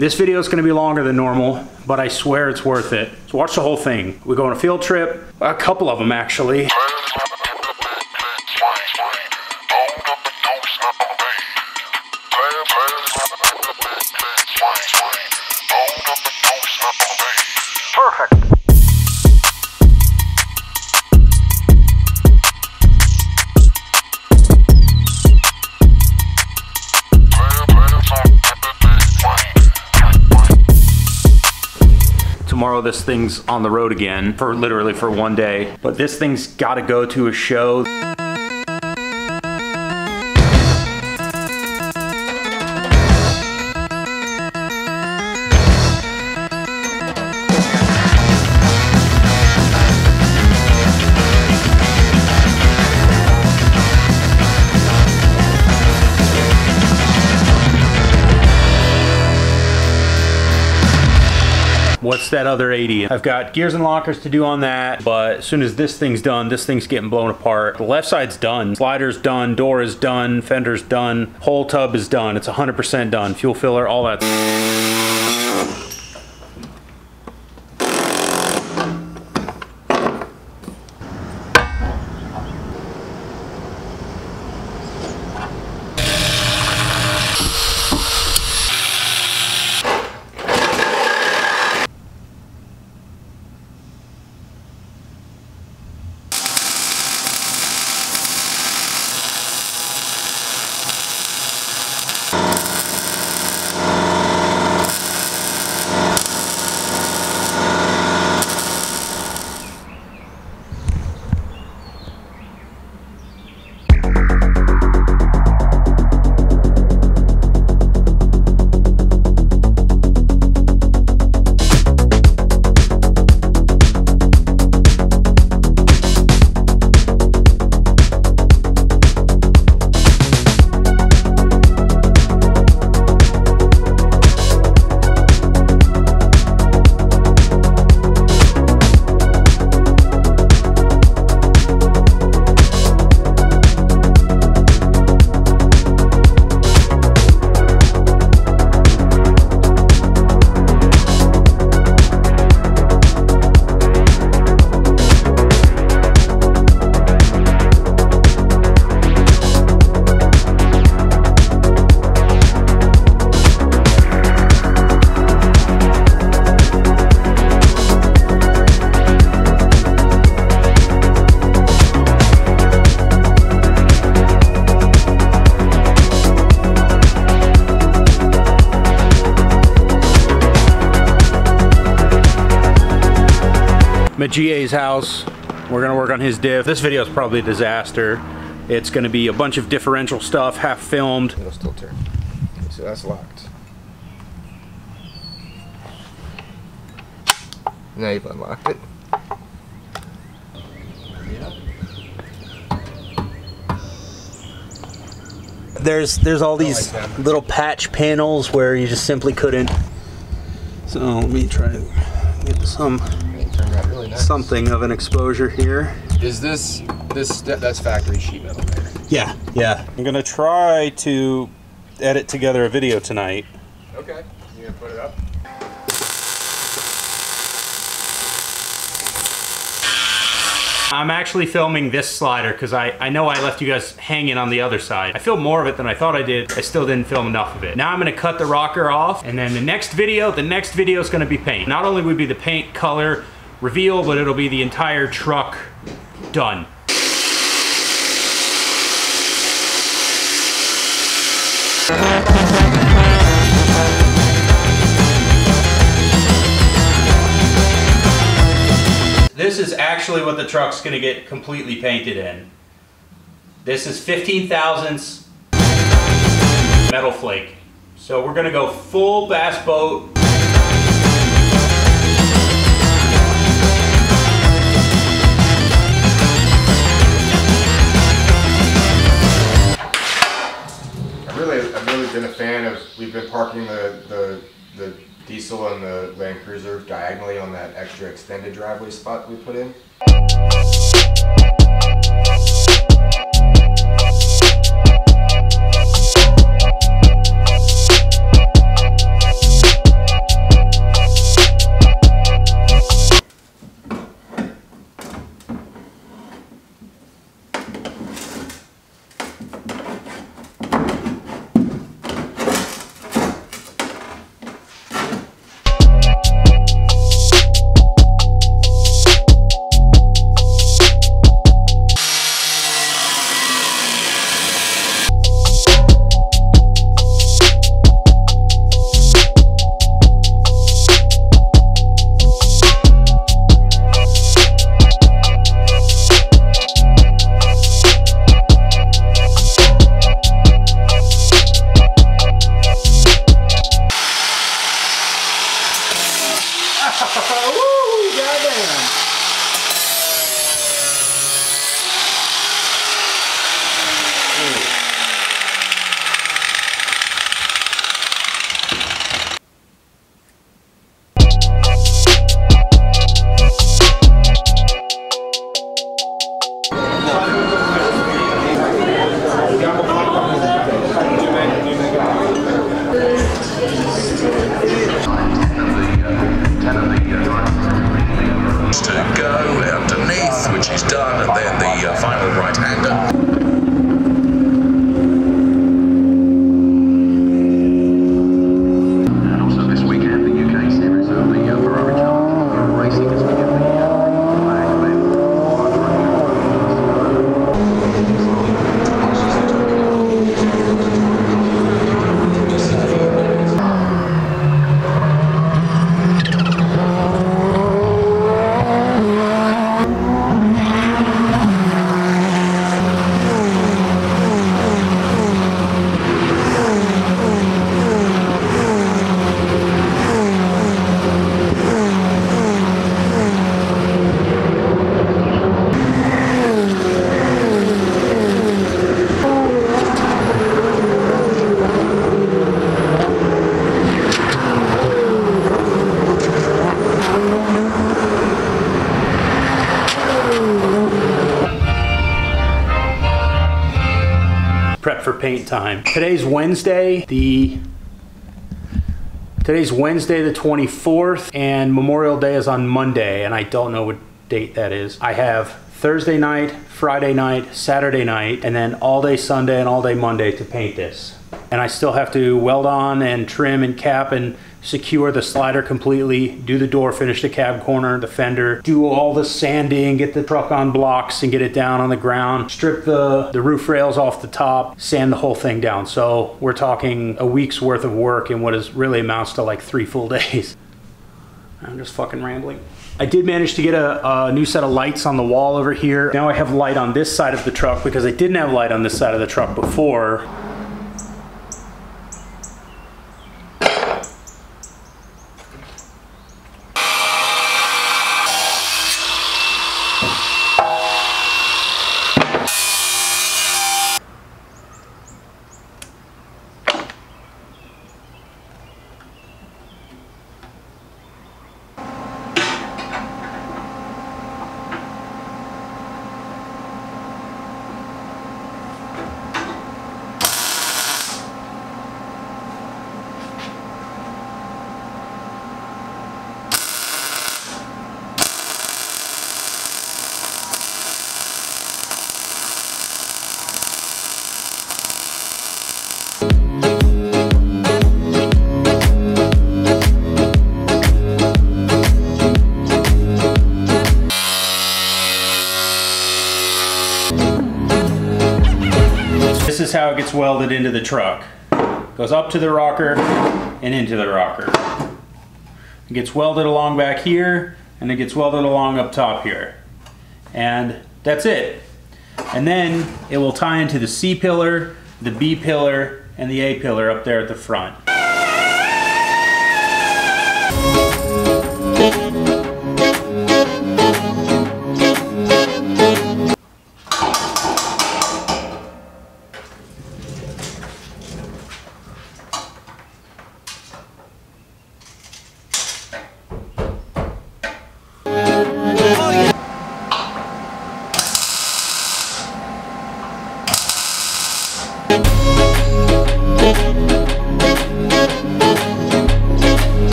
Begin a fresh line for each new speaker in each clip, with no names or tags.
This video is gonna be longer than normal, but I swear it's worth it. So watch the whole thing. We go on a field trip, a couple of them actually.
Perfect.
Tomorrow this thing's on the road again for literally for one day, but this thing's got to go to a show. What's that other 80? I've got gears and lockers to do on that, but as soon as this thing's done, this thing's getting blown apart. The left side's done. Slider's done, door is done, fender's done, whole tub is done. It's 100% done. Fuel filler, all that. I'm at GA's house. We're gonna work on his diff. This video is probably a disaster. It's gonna be a bunch of differential stuff, half filmed.
It'll still turn. So that's locked. Now you've unlocked it.
There's all these little patch panels where you just simply couldn't. So let me try to get something of an exposure here.
Is that's factory sheet metal there?
Yeah. I'm gonna try to edit together a video tonight.
Okay. You gonna put it up?
I'm actually filming this slider because I know I left you guys hanging on the other side. I filmed more of it than I thought I did. I still didn't film enough of it. Now I'm gonna cut the rocker off, and then the next video is gonna be paint. Not only will be the paint color reveal, but it'll be the entire truck done. This is actually what the truck's gonna get completely painted in. This is 15 thousandths metal flake. So we're gonna go full bass boat.
I've really been a fan of, we've been parking the diesel and the Land Cruiser diagonally on that extra extended driveway spot we put in.
Woo! Goddamn!
To go underneath, which is done, and then the final right-hander. And also this weekend, the UK series of the Ferrari Challenge racing is going to get the flag
Prep for paint time. Today's Wednesday the 24th, and Memorial Day is on Monday, and I don't know what date that is. I have Thursday night, Friday night, Saturday night, and then all day Sunday and all day Monday to paint this. And I still have to weld on and trim and cap and secure the slider completely, do the door, finish the cab corner, the fender, do all the sanding, get the truck on blocks and get it down on the ground, strip the roof rails off the top, sand the whole thing down. So we're talking a week's worth of work in what is really amounts to like 3 full days. I'm just fucking rambling. I did manage to get a new set of lights on the wall over here. Now I have light on this side of the truck because I didn't have light on this side of the truck before. This is how it gets welded into the truck. Goes up to the rocker and into the rocker. It gets welded along back here, and it gets welded along up top here. And that's it. And then it will tie into the C pillar, the B pillar, and the A pillar up there at the front.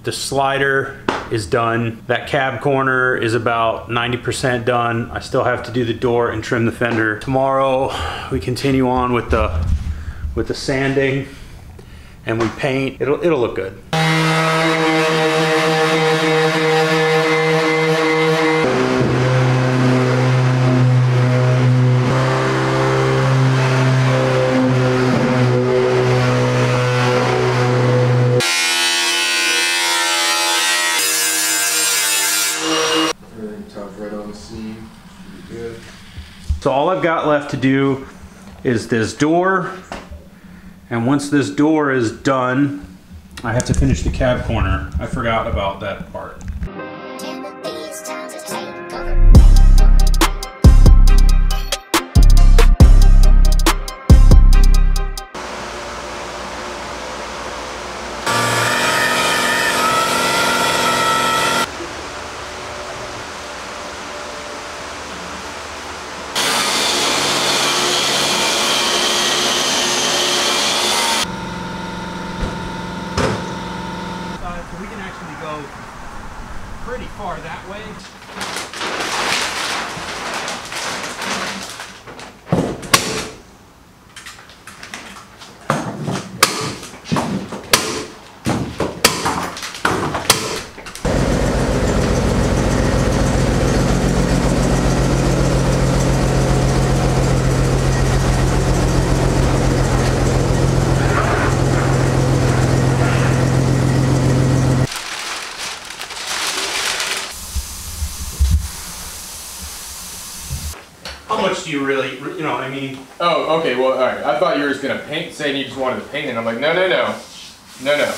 The slider is done. That cab corner is about 90% done. I still have to do the door and trim the fender. Tomorrow we continue on with the sanding and we paint. It'll look good. So all I've got left to do is this door, and once this door is done, I have to finish the cab corner. I forgot about that part. We can actually go pretty far that way. How much do you really, you know what I mean?
Oh, okay, well, alright. I thought you were just gonna paint, saying you just wanted to paint it. I'm like, no. No, no.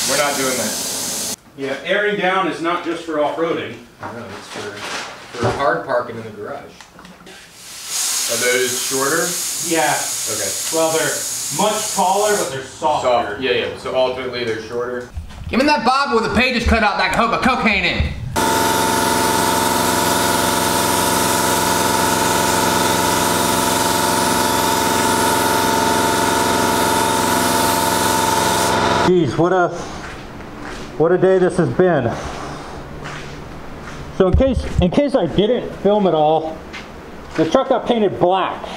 We're not doing that.
Yeah, airing down is not just for off-roading.
No, it's for hard parking in the garage. Are those shorter?
Yeah.
Okay.
Well, they're much taller, but they're softer.
Soft. Yeah. So ultimately they're shorter.
Give me that Bible with the pages cut out that I can hope a cocaine in.
Geez, what a day this has been. So in case I didn't film it all, the truck got painted black.